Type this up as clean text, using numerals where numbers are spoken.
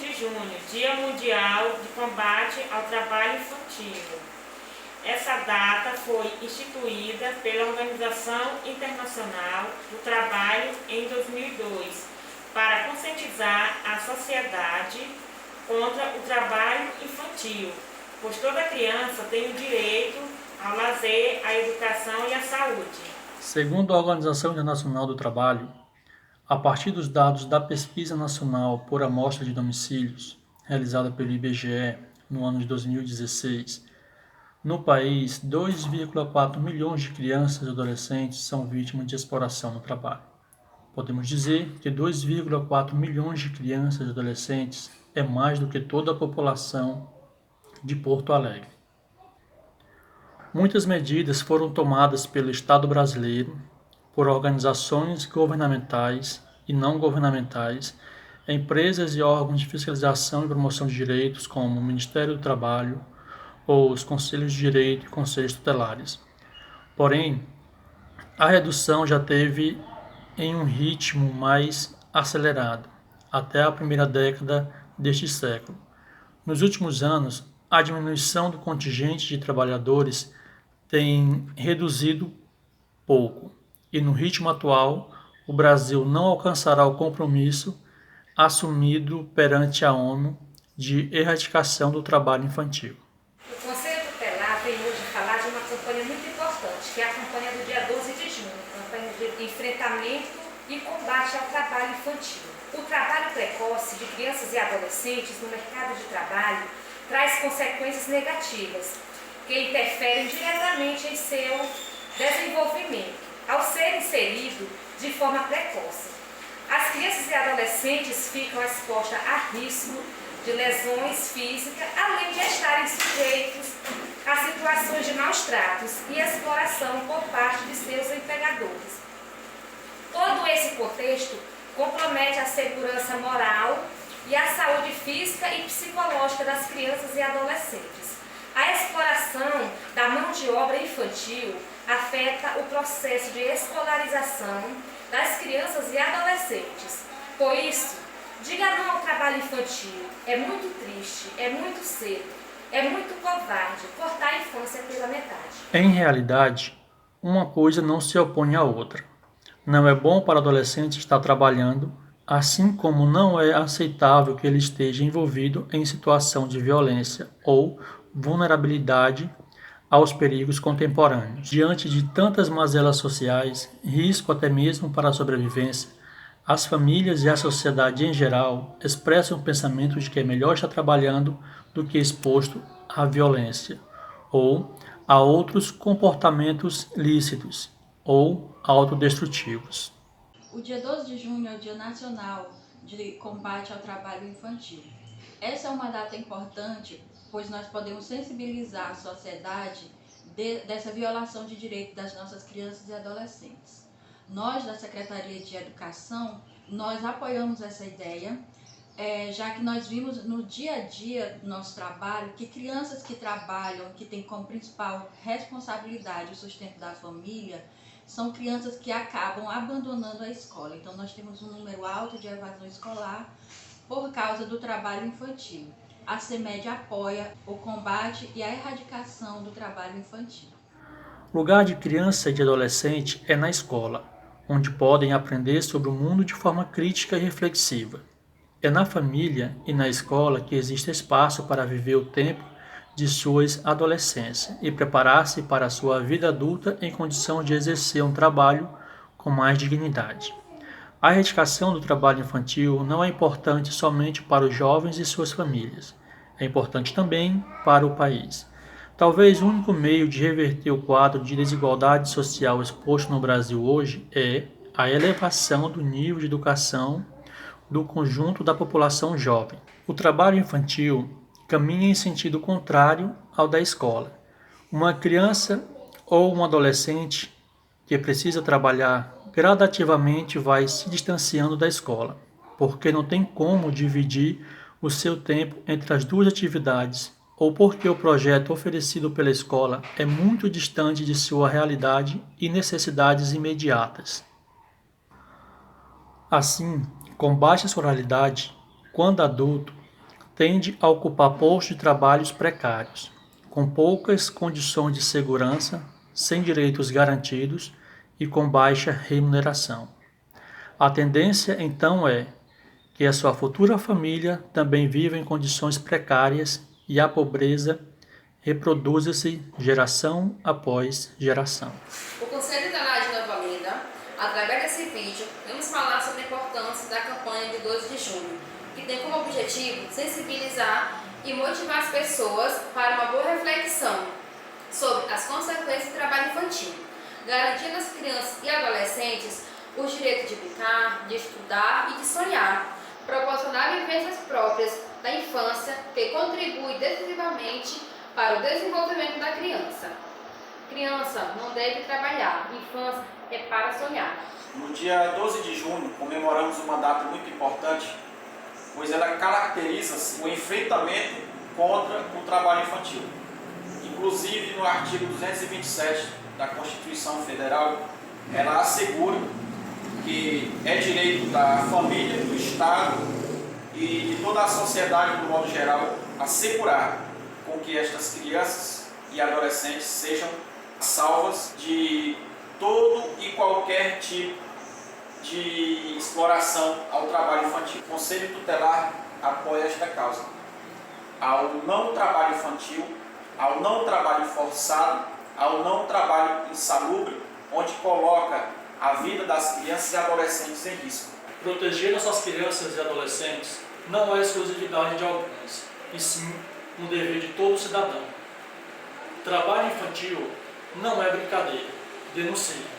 de junho, Dia Mundial de Combate ao Trabalho Infantil. Essa data foi instituída pela Organização Internacional do Trabalho em 2002 para conscientizar a sociedade contra o trabalho infantil, pois toda criança tem o direito ao lazer, à educação e à saúde. Segundo a Organização Internacional do Trabalho, a partir dos dados da Pesquisa Nacional por Amostra de Domicílios, realizada pelo IBGE no ano de 2016, no país, 2,4 milhões de crianças e adolescentes são vítimas de exploração no trabalho. Podemos dizer que 2,4 milhões de crianças e adolescentes é mais do que toda a população de Porto Alegre. Muitas medidas foram tomadas pelo Estado brasileiro, por organizações governamentais e não governamentais, empresas e órgãos de fiscalização e promoção de direitos, como o Ministério do Trabalho, ou os Conselhos de Direito e Conselhos Tutelares. Porém, a redução já teve em um ritmo mais acelerado, até a primeira década deste século. Nos últimos anos, a diminuição do contingente de trabalhadores tem reduzido pouco, e no ritmo atual, o Brasil não alcançará o compromisso assumido perante a ONU de erradicação do trabalho infantil. O Conselho Tutelar vem hoje falar de uma campanha muito importante, que é a campanha do dia 12 de junho, campanha de enfrentamento e combate ao trabalho infantil. O trabalho precoce de crianças e adolescentes no mercado de trabalho traz consequências negativas, que interferem diretamente em seu desenvolvimento, ao ser inserido de forma precoce. As crianças e adolescentes ficam expostas a risco de lesões físicas, além de estarem sujeitos a situações de maus tratos e exploração por parte de seus empregadores. Todo esse contexto compromete a segurança moral e a saúde física e psicológica das crianças e adolescentes. A exploração da mão de obra infantil afeta o processo de escolarização das crianças e adolescentes. Por isso, diga não ao trabalho infantil. É muito triste, é muito cedo, é muito covarde cortar a infância pela metade. Em realidade, uma coisa não se opõe à outra. Não é bom para o adolescente estar trabalhando, assim como não é aceitável que ele esteja envolvido em situação de violência ou vulnerabilidade aos perigos contemporâneos. Diante de tantas mazelas sociais, risco até mesmo para a sobrevivência, as famílias e a sociedade em geral expressam o pensamento de que é melhor estar trabalhando do que exposto à violência ou a outros comportamentos lícitos ou autodestrutivos. O dia 12 de junho é o Dia Nacional de Combate ao Trabalho Infantil. Essa é uma data importante, pois nós podemos sensibilizar a sociedade dessa violação de direitos das nossas crianças e adolescentes. Nós, da Secretaria de Educação, nós apoiamos essa ideia, já que nós vimos no dia a dia do nosso trabalho que crianças que trabalham, que têm como principal responsabilidade o sustento da família, são crianças que acabam abandonando a escola. Então nós temos um número alto de evasão escolar por causa do trabalho infantil. A CEMED apoia o combate e a erradicação do trabalho infantil. O lugar de criança e de adolescente é na escola, onde podem aprender sobre o mundo de forma crítica e reflexiva. É na família e na escola que existe espaço para viver o tempo de sua adolescência e preparar-se para a sua vida adulta em condição de exercer um trabalho com mais dignidade. A erradicação do trabalho infantil não é importante somente para os jovens e suas famílias, é importante também para o país. Talvez o único meio de reverter o quadro de desigualdade social exposto no Brasil hoje é a elevação do nível de educação do conjunto da população jovem. O trabalho infantil caminha em sentido contrário ao da escola. Uma criança ou um adolescente que precisa trabalhar gradativamente vai se distanciando da escola, porque não tem como dividir o seu tempo entre as duas atividades, ou porque o projeto oferecido pela escola é muito distante de sua realidade e necessidades imediatas. Assim, com baixa escolaridade, quando adulto, tende a ocupar postos de trabalhos precários, com poucas condições de segurança, sem direitos garantidos e com baixa remuneração. A tendência, então, é que a sua futura família também viva em condições precárias e a pobreza reproduza-se geração após geração. O Conselho Tutelar de Nova Olinda, através desse vídeo, vamos falar sobre a importância da campanha de 12 de junho, que tem como objetivo sensibilizar e motivar as pessoas para uma boa reflexão sobre as consequências do trabalho infantil, garantindo às crianças e adolescentes os direitos de brincar, de estudar e de sonhar, proporcionar vivências próprias da infância que contribui decisivamente para o desenvolvimento da criança. Criança não deve trabalhar, infância é para sonhar. No dia 12 de junho, comemoramos uma data muito importante, pois ela caracteriza-se o enfrentamento contra o trabalho infantil. Inclusive, no artigo 227 da Constituição Federal, ela assegura que é direito da família, do Estado e de toda a sociedade, de modo geral, assegurar com que estas crianças e adolescentes sejam salvas de todo e qualquer tipo de exploração ao trabalho infantil. O Conselho Tutelar apoia esta causa. Ao não trabalho infantil, ao não trabalho forçado, ao não trabalho insalubre, onde coloca a vida das crianças e adolescentes em risco. Proteger nossas crianças e adolescentes não é exclusividade de alguns, e sim um dever de todo cidadão. Trabalho infantil não é brincadeira. Denuncie.